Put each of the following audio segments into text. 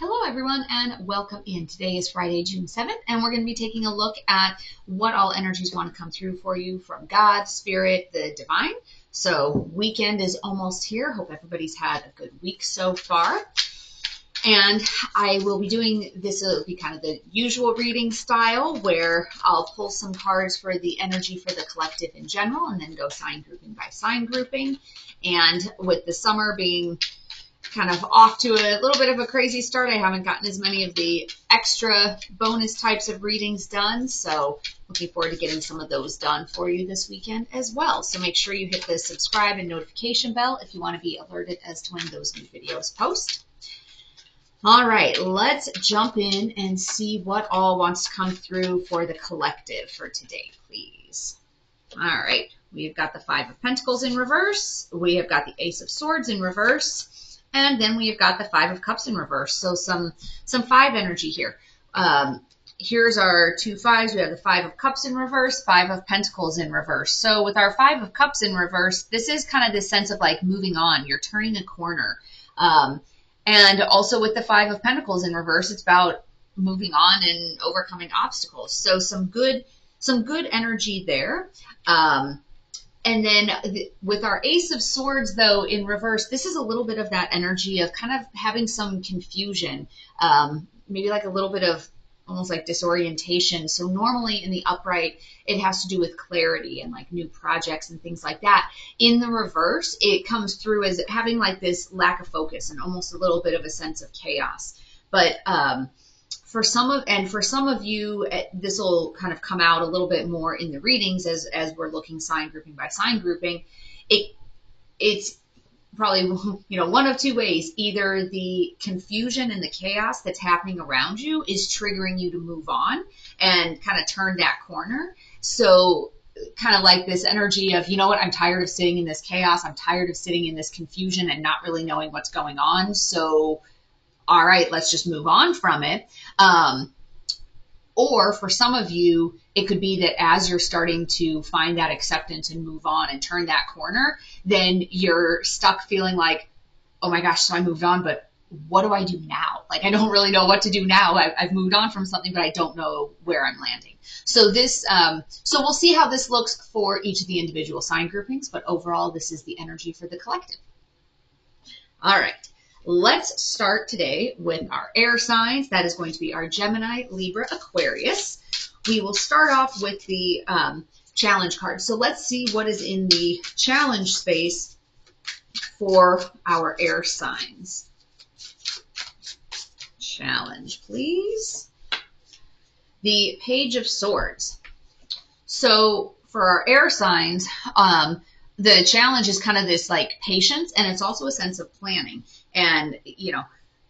Hello everyone and welcome in. Today is Friday, June 7th, and we're going to be taking a look at what all energies want to come through for you from God, Spirit, the Divine. So weekend is almost here. Hope everybody's had a good week so far. And I will be doing this, it'll be kind of the usual reading style where I'll pull some cards for the energy for the collective in general and then go sign grouping by sign grouping. And with the summer being kind of off to a little bit of a crazy start, I haven't gotten as many of the extra bonus types of readings done, so looking forward to getting some of those done for you this weekend as well. So make sure you hit the subscribe and notification bell if you want to be alerted as to when those new videos post. All right, let's jump in and see what all wants to come through for the collective for today, please. All right, we've got the Five of Pentacles in reverse. We have got the Ace of Swords in reverse. And then we've got the Five of Cups in reverse. So some five energy here. Here's our two fives. We have the Five of Cups in reverse, Five of Pentacles in reverse. So with our Five of Cups in reverse, this is kind of this sense of like moving on. You're turning a corner. And also with the Five of Pentacles in reverse, it's about moving on and overcoming obstacles. So some good energy there. And then with our Ace of Swords, though, in reverse, this is a little bit of that energy of kind of having some confusion, maybe like a little bit of almost like disorientation. So normally in the upright, it has to do with clarity and like new projects and things like that. In the reverse, it comes through as having like this lack of focus and almost a little bit of a sense of chaos. But for some of you, this will kind of come out a little bit more in the readings as we're looking sign grouping by sign grouping. It's probably, one of two ways. Either the confusion and the chaos that's happening around you is triggering you to move on and kind of turn that corner. So kind of like this energy of, you know what, I'm tired of sitting in this chaos. I'm tired of sitting in this confusion and not really knowing what's going on. So all right, let's just move on from it. Or for some of you, it could be that as you're starting to find that acceptance and move on and turn that corner, then you're stuck feeling like, oh my gosh, so I moved on, but what do I do now? Like, I don't really know what to do now. I've moved on from something, but I don't know where I'm landing. So this, so we'll see how this looks for each of the individual sign groupings, but overall, this is the energy for the collective. All right. Let's start today with our air signs. That is going to be our Gemini, Libra, Aquarius. We will start off with the challenge card. So let's see what is in the challenge space for our air signs. Challenge, please. The Page of Swords. So for our air signs, the challenge is kind of this like patience, and it's also a sense of planning and,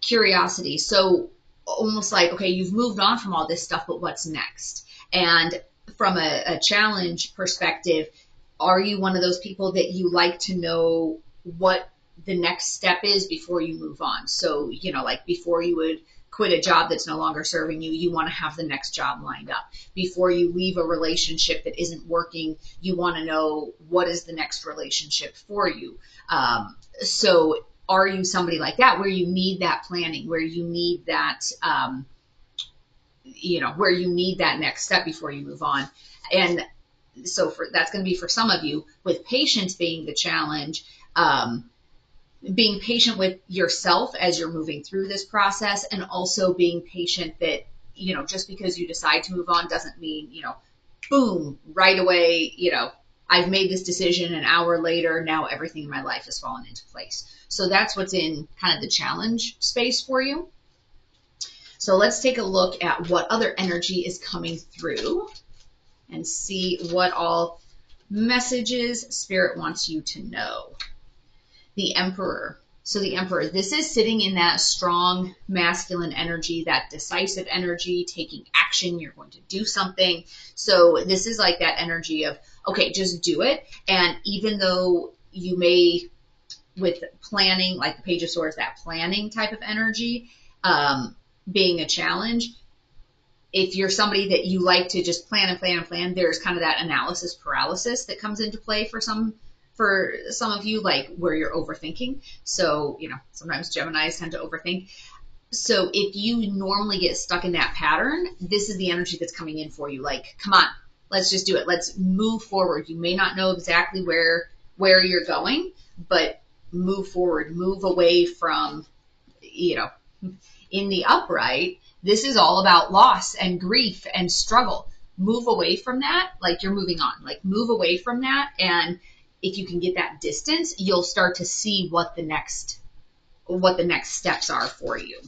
curiosity. So almost like, okay, you've moved on from all this stuff, but what's next? And from a challenge perspective, are you one of those people that you like to know what the next step is before you move on? So, like before you would quit a job that's no longer serving you, you want to have the next job lined up. Before you leave a relationship that isn't working, you want to know what is the next relationship for you. So are you somebody like that where you need that planning, where you need that, where you need that next step before you move on? And so that's going to be for some of you, with patience being the challenge, being patient with yourself as you're moving through this process, and also being patient that, just because you decide to move on doesn't mean, boom, right away, I've made this decision an hour later, now everything in my life has fallen into place. So that's what's in kind of the challenge space for you. So let's take a look at what other energy is coming through and see what all messages Spirit wants you to know. The Emperor. So the Emperor, this is sitting in that strong masculine energy, that decisive energy, taking action. You're going to do something. So this is like that energy of, okay, just do it. And even though you may, with planning, like the Page of Swords, that planning type of energy, being a challenge, if you're somebody that you like to just plan and plan and plan, there's kind of that analysis paralysis that comes into play for some of you, like where you're overthinking. So, sometimes Geminis tend to overthink. So if you normally get stuck in that pattern, this is the energy that's coming in for you. Like, come on, let's just do it. Let's move forward. You may not know exactly where you're going, but move forward, move away from, in the upright, this is all about loss and grief and struggle. Move away from that, like you're moving on. Like, move away from that, and if you can get that distance, you'll start to see what the next steps are for you.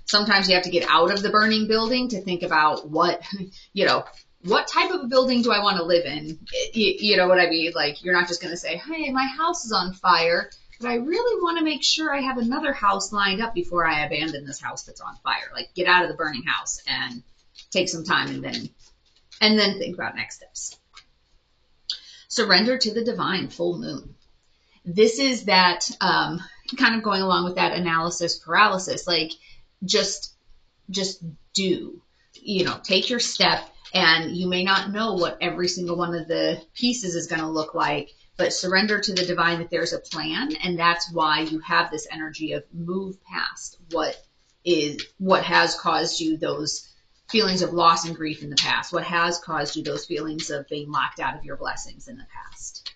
Sometimes you have to get out of the burning building to think about what type of a building do I want to live in? You know what I mean? Like, you're not just going to say, hey, my house is on fire, but I really want to make sure I have another house lined up before I abandon this house that's on fire. Like, get out of the burning house and take some time and then think about next steps. Surrender to the divine, full moon. This is that kind of going along with that analysis paralysis, like just do, take your step, and you may not know what every single one of the pieces is going to look like, but surrender to the divine that there's a plan, and that's why you have this energy of move past what has caused you those feelings of loss and grief in the past, what has caused you those feelings of being locked out of your blessings in the past.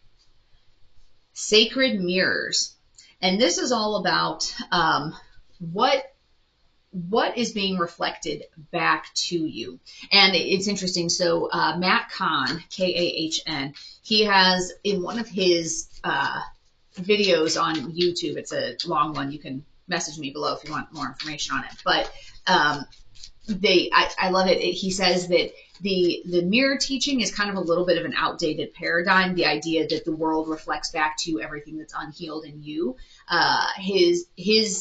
Sacred mirrors. And this is all about what is being reflected back to you. And it's interesting. So Matt Kahn, Kahn, he has in one of his videos on YouTube, it's a long one, you can message me below if you want more information on it, but I love it. He says that the mirror teaching is kind of a little bit of an outdated paradigm. The idea that the world reflects back to you everything that's unhealed in you. His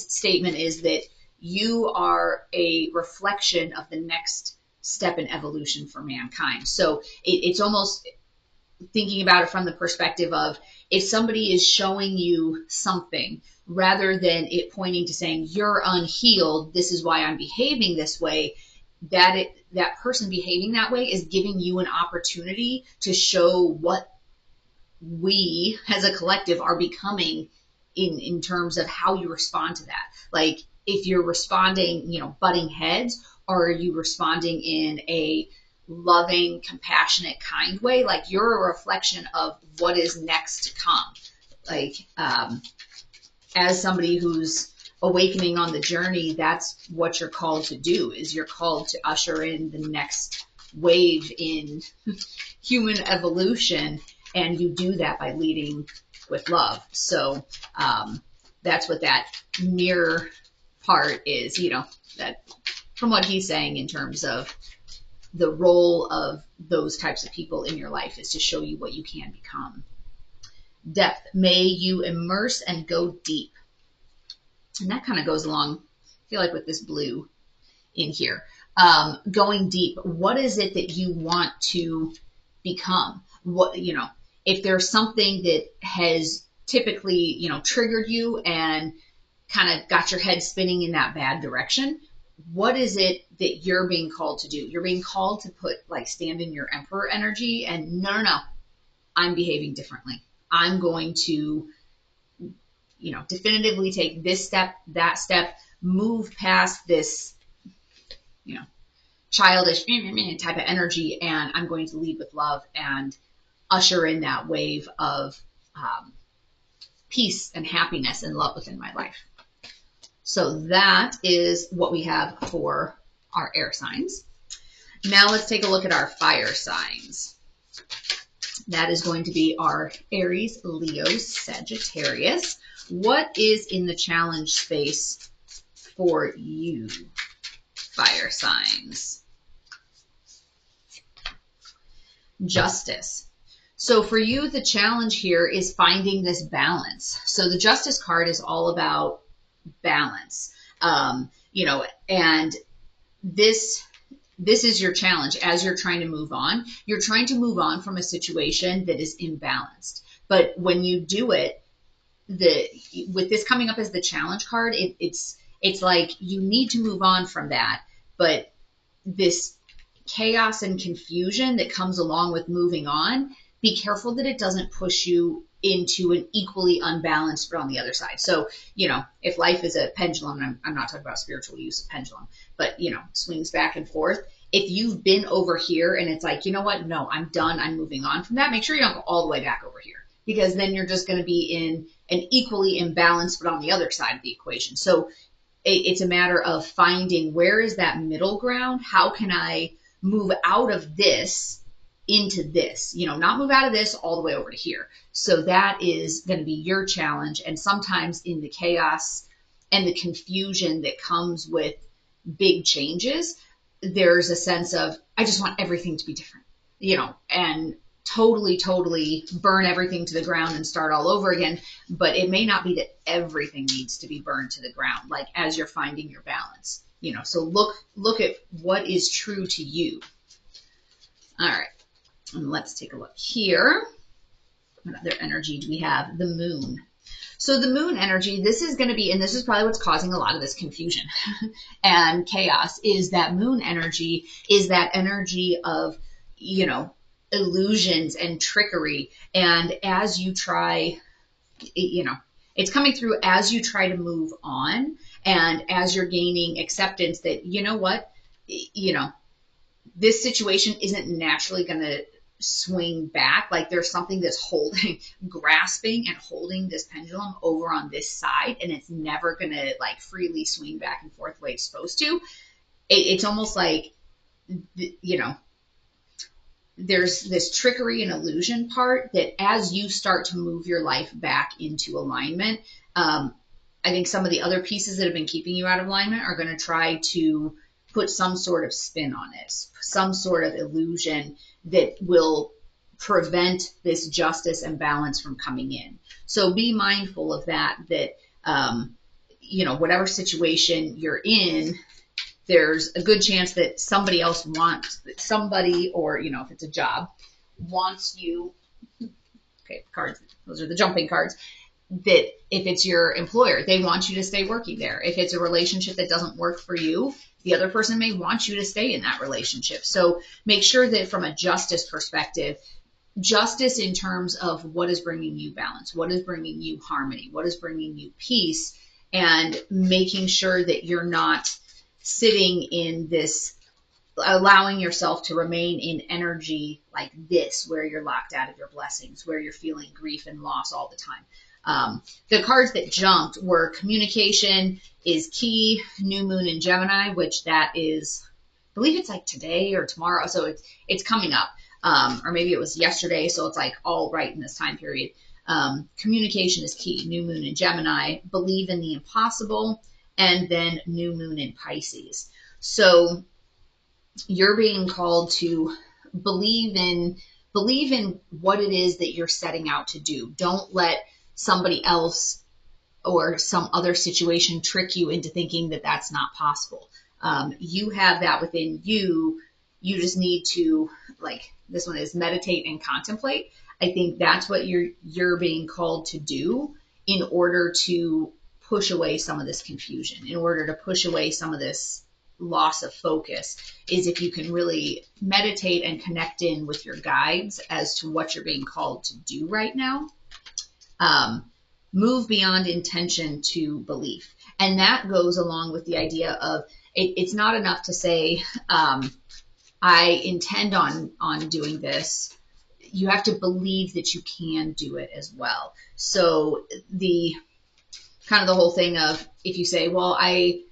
statement is that you are a reflection of the next step in evolution for mankind. So it's almost thinking about it from the perspective of, if somebody is showing you something, rather than it pointing to saying you're unhealed, this is why I'm behaving this way, that person behaving that way is giving you an opportunity to show what we as a collective are becoming in terms of how you respond to that. Like, if you're responding, butting heads, or are you responding in a loving, compassionate, kind way? Like, you're a reflection of what is next to come. Like, as somebody who's awakening on the journey, that's what you're called to do, is you're called to usher in the next wave in human evolution. And you do that by leading with love. So that's what that mirror part is, that from what he's saying in terms of the role of those types of people in your life is to show you what you can become. Depth. May you immerse and go deep. And that kind of goes along, I feel like, with this blue in here. Going deep. What is it that you want to become? What, if there's something that has typically, triggered you and kind of got your head spinning in that bad direction, what is it that you're being called to do? You're being called to stand in your emperor energy and no, I'm behaving differently. I'm going to, definitively take this step, that step, move past this, childish type of energy, and I'm going to lead with love and usher in that wave of peace and happiness and love within my life. So that is what we have for our air signs. Now let's take a look at our fire signs. That is going to be our Aries, Leo, Sagittarius. What is in the challenge space for you, fire signs? Justice. So for you, the challenge here is finding this balance. So the Justice card is all about balance, and this is your challenge as you're trying to move on. You're trying to move on from a situation that is imbalanced. But when you do it, with this coming up as the challenge card, it's like you need to move on from that. But this chaos and confusion that comes along with moving on, be careful that it doesn't push you into an equally unbalanced, but on the other side. So, you know, if life is a pendulum, I'm not talking about spiritual use of pendulum, but, you know, swings back and forth. If you've been over here and it's like, you know what, no, I'm done, I'm moving on from that, make sure you don't go all the way back over here, because then you're just going to be in an equally imbalanced, but on the other side of the equation. So it's a matter of finding where is that middle ground? How can I move out of this into this, you know, not move out of this all the way over to here. So that is going to be your challenge. And sometimes in the chaos and the confusion that comes with big changes, there's a sense of, I just want everything to be different, you know, and totally burn everything to the ground and start all over again. But it may not be that everything needs to be burned to the ground, like as you're finding your balance, you know. So look at what is true to you. All right. And let's take a look here. What other energy do we have? The moon. So the moon energy, this is going to be, and this is probably what's causing a lot of this confusion and chaos, is that moon energy is that energy of, you know, illusions and trickery. And as you try, you know, it's coming through as you try to move on and as you're gaining acceptance that, you know what, you know, this situation isn't naturally going to swing back. Like there's something that's holding, grasping and holding this pendulum over on this side, and it's never going to like freely swing back and forth the way it's supposed to. It's almost like, you know, there's this trickery and illusion part that as you start to move your life back into alignment, I think some of the other pieces that have been keeping you out of alignment are going to try to put some sort of spin on it, some sort of illusion that will prevent this justice and balance from coming in. So be mindful of that, you know, whatever situation you're in, there's a good chance that somebody else wants, somebody, or, you know, if it's a job, wants you, okay, cards, those are the jumping cards, that if it's your employer, they want you to stay working there. If it's a relationship that doesn't work for you, the other person may want you to stay in that relationship. So make sure that from a justice perspective, justice in terms of what is bringing you balance, what is bringing you harmony, what is bringing you peace, and making sure that you're not sitting in this, allowing yourself to remain in energy like this, where you're locked out of your blessings, where you're feeling grief and loss all the time. The cards that jumped were communication is key, new moon in Gemini, which that is, I believe it's like today or tomorrow. So it's coming up. Or maybe it was yesterday. So it's like all right in this time period. Communication is key, new moon in Gemini, believe in the impossible, and then new moon in Pisces. So you're being called to believe in what it is that you're setting out to do. Don't let somebody else or some other situation trick you into thinking that that's not possible. You have that within you. You just need to, like this one is, meditate and contemplate. I think that's what you're being called to do in order to push away some of this confusion, in order to push away some of this loss of focus, is if you can really meditate and connect in with your guides as to what you're being called to do right now. Move beyond intention to belief. And that goes along with the idea of it's not enough to say, I intend on doing this. You have to believe that you can do it as well. So the kind of the whole thing of, if you say, well, I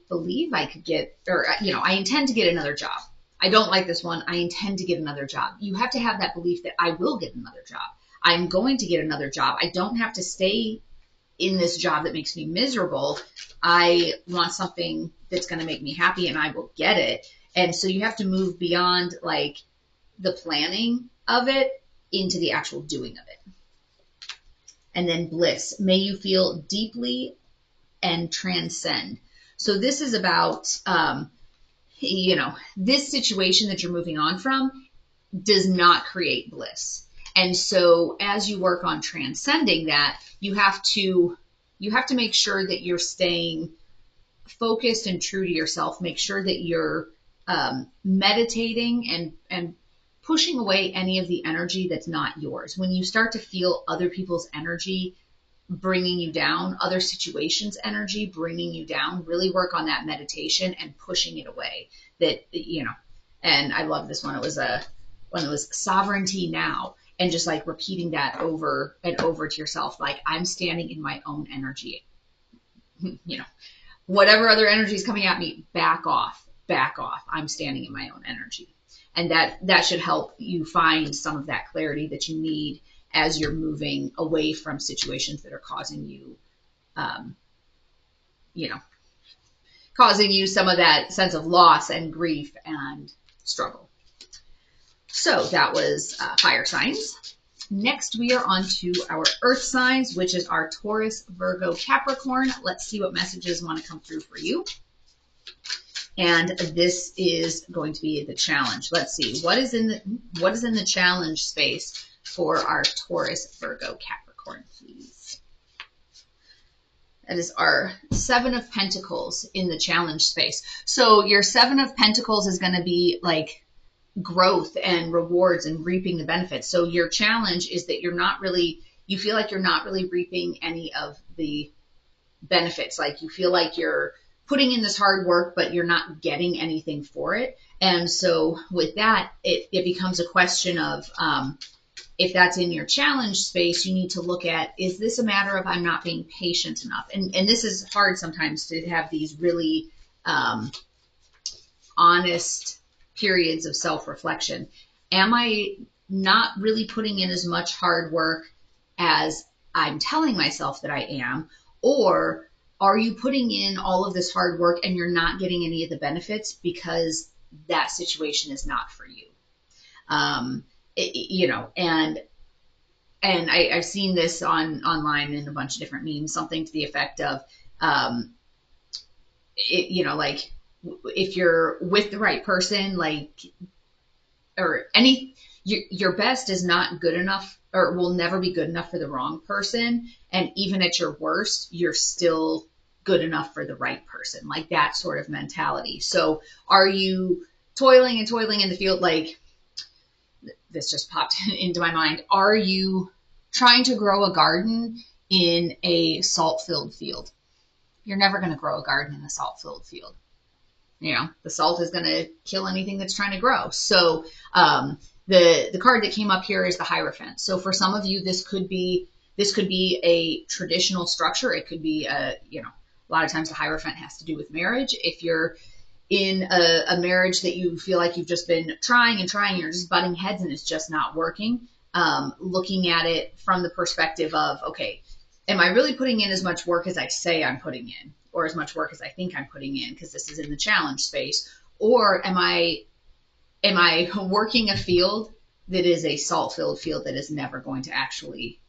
believe I could get, or, I intend to get another job. I don't like this one. I intend to get another job. You have to have that belief that I will get another job. I'm going to get another job. I don't have to stay in this job that makes me miserable. I want something that's going to make me happy, and I will get it. And so you have to move beyond like the planning of it into the actual doing of it. And then bliss. May you feel deeply and transcend. So this is about, this situation that you're moving on from does not create bliss. And so as you work on transcending that, you have to make sure that you're staying focused and true to yourself. Make sure that you're meditating and pushing away any of the energy that's not yours. When you start to feel other people's energy bringing you down, other situations' energy bringing you down, really work on that meditation and pushing it away. That, you know, and I love this one. It was one that was sovereignty now, and just like repeating that over and over to yourself, like, I'm standing in my own energy. You know, whatever other energy is coming at me, back off, back off. I'm standing in my own energy. And that should help you find some of that clarity that you need as you're moving away from situations that are causing you, you know, causing you some of that sense of loss and grief and struggle. So that was fire signs. Next, we are on to our earth signs, which is our Taurus, Virgo, Capricorn. Let's see what messages want to come through for you. And this is going to be the challenge. Let's see, what is in the challenge space for our Taurus, Virgo, Capricorn, please. That is our Seven of Pentacles in the challenge space. So your Seven of Pentacles is going to be like growth and rewards and reaping the benefits. So your challenge is that you feel like you're not really reaping any of the benefits. Like you feel like you're putting in this hard work, but you're not getting anything for it. And so with that, it becomes a question of, if that's in your challenge space, you need to look at, is this a matter of I'm not being patient enough? And this is hard sometimes to have these really honest periods of self-reflection. Am I not really putting in as much hard work as I'm telling myself that I am? Or are you putting in all of this hard work and you're not getting any of the benefits because that situation is not for you? You know, and I've seen this online in a bunch of different memes, something to the effect of, you know, like if you're with the right person, like, or your best is not good enough, or will never be good enough for the wrong person. And even at your worst, you're still good enough for the right person, like that sort of mentality. So are you toiling and toiling in the field? Like, this just popped into my mind. Are you trying to grow a garden in a salt-filled field? You're never going to grow a garden in a salt-filled field. You know, the salt is going to kill anything that's trying to grow. So the card that came up here is the Hierophant. So for some of you, this could be a traditional structure. It could be you know, a lot of times the Hierophant has to do with marriage. If you're in a marriage that you feel like you've just been trying and trying, you're just butting heads and it's just not working, looking at it from the perspective of, okay, am I really putting in as much work as I say I'm putting in, or as much work as I think I'm putting in, because this is in the challenge space? Or am I working a field that is a salt-filled field that is never going to actually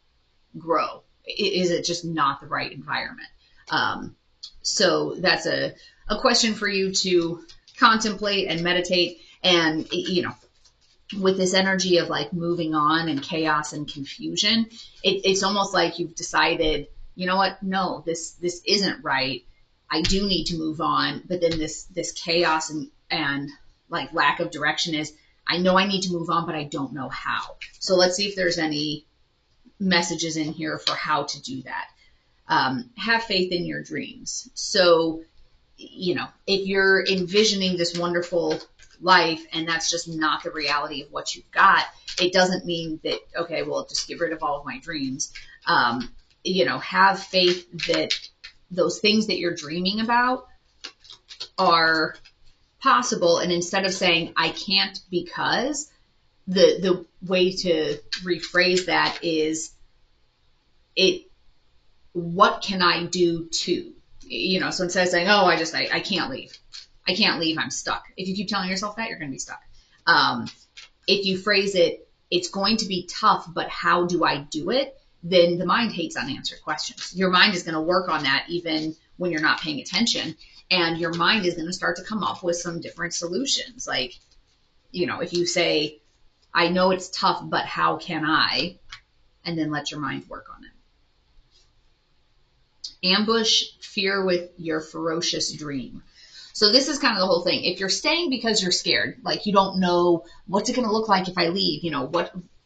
grow? Is it just not the right environment? So that's a question for you to contemplate and meditate. And, you know, with this energy of like moving on and chaos and confusion, it's almost like you've decided, you know what, no, this isn't right. I do need to move on. But then this chaos and like lack of direction is, I know I need to move on, but I don't know how. So let's see if there's any messages in here for how to do that. Have faith in your dreams. So, you know, if you're envisioning this wonderful life and that's just not the reality of what you've got, it doesn't mean that, okay, well, just get rid of all of my dreams. You know, have faith that those things that you're dreaming about are possible. And instead of saying, I can't because, the way to rephrase that is, what can I do to? You know, so instead of saying, oh, I can't leave. I can't leave, I'm stuck. If you keep telling yourself that, you're going to be stuck. If you phrase it, it's going to be tough, but how do I do it? Then the mind hates unanswered questions. Your mind is going to work on that even when you're not paying attention. And your mind is going to start to come up with some different solutions. Like, you know, if you say, I know it's tough, but how can I? And then let your mind work on it. Ambush fear with your ferocious dream. So this is kind of the whole thing. If you're staying because you're scared, like you don't know what's it going to look like if I leave,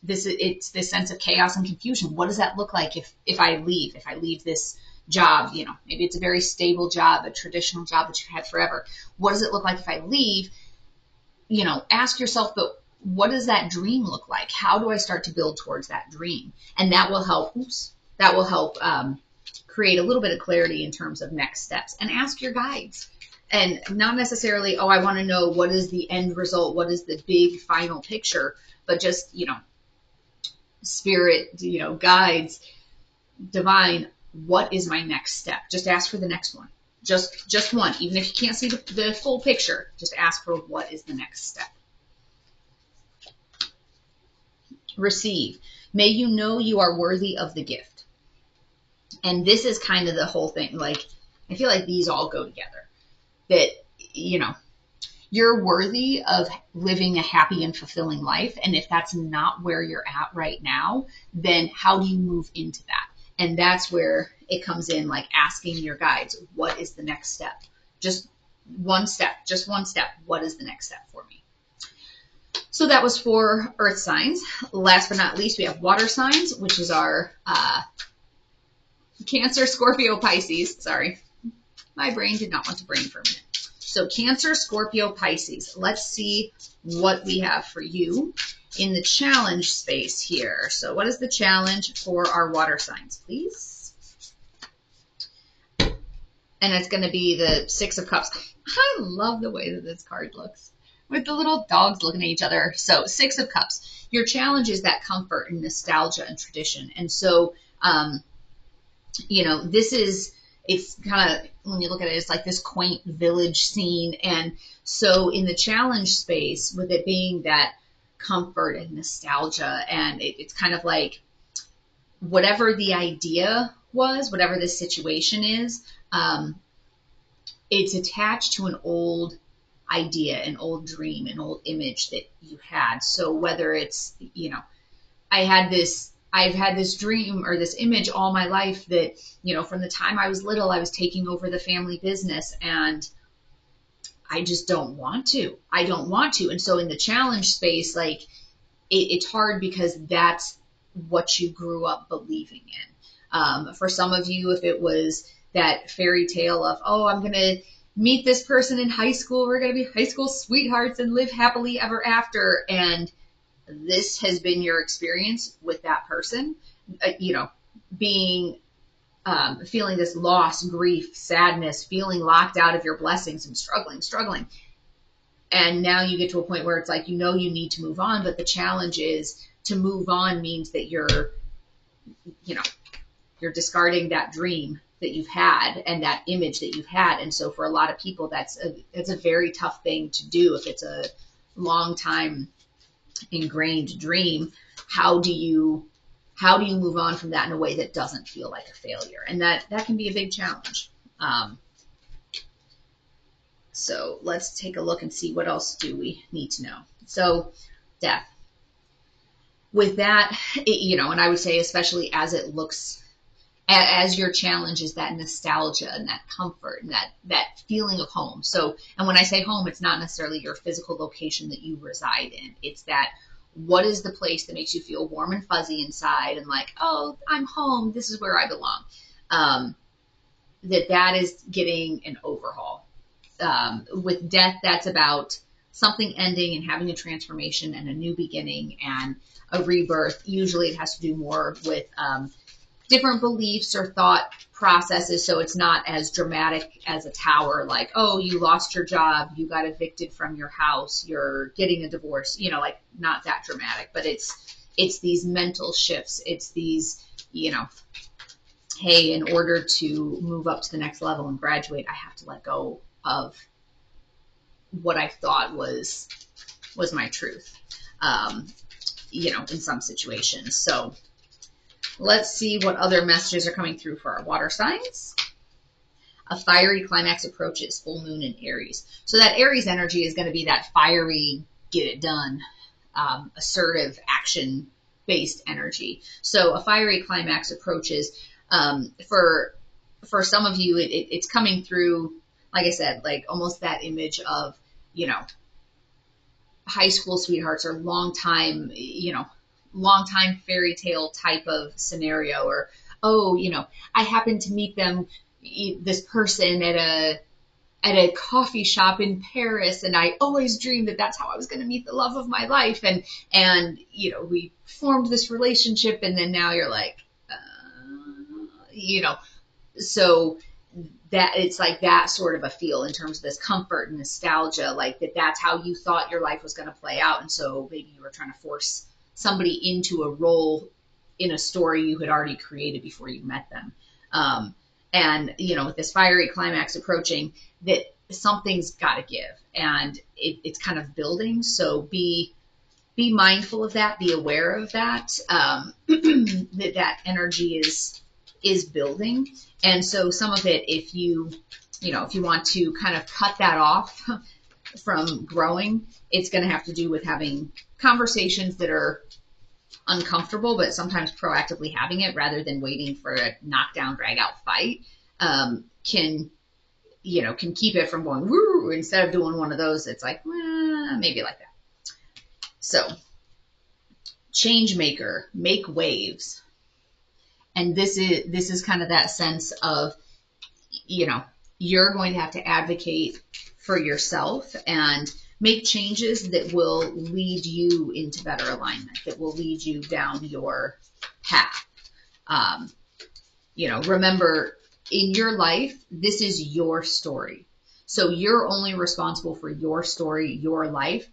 it's this sense of chaos and confusion. What does that look like if I leave this job, maybe it's a very stable job, a traditional job that you've had forever. What does it look like if I leave? Ask yourself, but what does that dream look like? How do I start to build towards that dream? And that will help, create a little bit of clarity in terms of next steps. And ask your guides. And not necessarily, I want to know what is the end result, what is the big final picture, but just, spirit, guides, divine, what is my next step? Just ask for the next one. Just one. Even if you can't see the full picture, just ask for what is the next step. Receive. May you know you are worthy of the gift. And this is kind of the whole thing. Like, I feel like these all go together. That, you're worthy of living a happy and fulfilling life. And if that's not where you're at right now, then how do you move into that? And that's where it comes in, like asking your guides, what is the next step? Just one step. What is the next step for me? So that was for earth signs. Last but not least, we have water signs, which is our Cancer, Scorpio, Pisces. Sorry, my brain did not want to brain for a minute. So Cancer, Scorpio, Pisces. Let's see what we have for you in the challenge space here. So what is the challenge for our water signs, please? And it's going to be the Six of Cups. I love the way that this card looks with the little dogs looking at each other. So Six of Cups. Your challenge is that comfort and nostalgia and tradition. And so, it's kind of, when you look at it, it's like this quaint village scene. And so in the challenge space, with it being that comfort and nostalgia, and it's kind of like whatever the idea was, whatever the situation is, it's attached to an old idea, an old dream, an old image that you had. So whether it's, I've had this dream or this image all my life that, from the time I was little, I was taking over the family business, and I just don't want to. And so in the challenge space, like it's hard because that's what you grew up believing in. For some of you, if it was that fairy tale of, I'm going to meet this person in high school, we're going to be high school sweethearts and live happily ever after. And this has been your experience with that person, being, feeling this loss, grief, sadness, feeling locked out of your blessings and struggling. And now you get to a point where it's like, you need to move on, but the challenge is to move on means that you're discarding that dream that you've had and that image that you've had. And so for a lot of people, that's a very tough thing to do. If it's a long time ingrained dream, how do you move on from that in a way that doesn't feel like a failure? And that can be a big challenge. So let's take a look and see what else do we need to know. So death. With that, and I would say especially as it looks, as your challenge is that nostalgia and that comfort and that feeling of home. So, and when I say home, it's not necessarily your physical location that you reside in. It's that, what is the place that makes you feel warm and fuzzy inside and like, I'm home. This is where I belong. That is getting an overhaul. With death, that's about something ending and having a transformation and a new beginning and a rebirth. Usually it has to do more with, different beliefs or thought processes. So it's not as dramatic as a tower, like, you lost your job, you got evicted from your house, you're getting a divorce, like not that dramatic, but it's these mental shifts. It's these, hey, in order to move up to the next level and graduate, I have to let go of what I thought was my truth, in some situations. So let's see what other messages are coming through for our water signs. A fiery climax approaches, full moon in Aries. So that Aries energy is going to be that fiery, get it done, assertive, action-based energy. So a fiery climax approaches. For some of you, it's coming through like I said, like almost that image of, you know, high school sweethearts or long time fairy tale type of scenario, or, oh, you know, I happened to meet this person at a coffee shop in Paris, and I always dreamed that that's how I was going to meet the love of my life, and you know, we formed this relationship, and then now you're like, you know, so that it's like that sort of a feel in terms of this comfort and nostalgia, like that's how you thought your life was going to play out, and so maybe you were trying to force somebody into a role in a story you had already created before you met them. And, you know, with this fiery climax approaching, that something's got to give, and it's kind of building. So be mindful of that, be aware of that, that energy is building. And so some of it, if you want to kind of cut that off from growing, it's going to have to do with having conversations that are uncomfortable, but sometimes proactively having it rather than waiting for a knockdown, drag out fight, can keep it from going woo, instead of doing one of those. It's like, maybe like that. So change maker, make waves. And this is kind of that sense of, you know, you're going to have to advocate for yourself and make changes that will lead you into better alignment, that will lead you down your path. You know, remember, in your life, this is your story. So you're only responsible for your story, your life.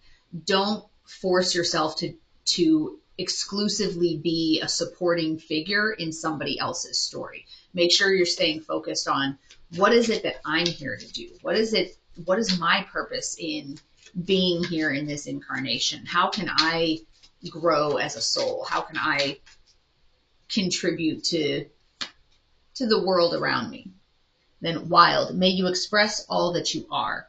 Don't force yourself to exclusively be a supporting figure in somebody else's story. Make sure you're staying focused on, what is it that I'm here to do? What is my purpose in being here in this incarnation? How can I grow as a soul? How can I contribute to the world around me? Then wild, may you express all that you are.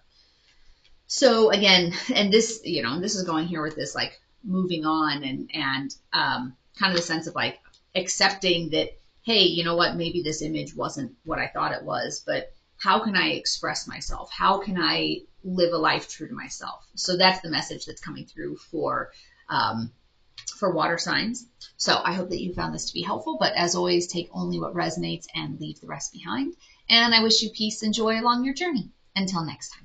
So again, and this, you know, this is going here with this like moving on and kind of the sense of like accepting that, hey, you know what, maybe this image wasn't what I thought it was, but how can I express myself? How can I live a life true to myself? So that's the message that's coming through for water signs. So I hope that you found this to be helpful, but as always, take only what resonates and leave the rest behind. And I wish you peace and joy along your journey. Until next time.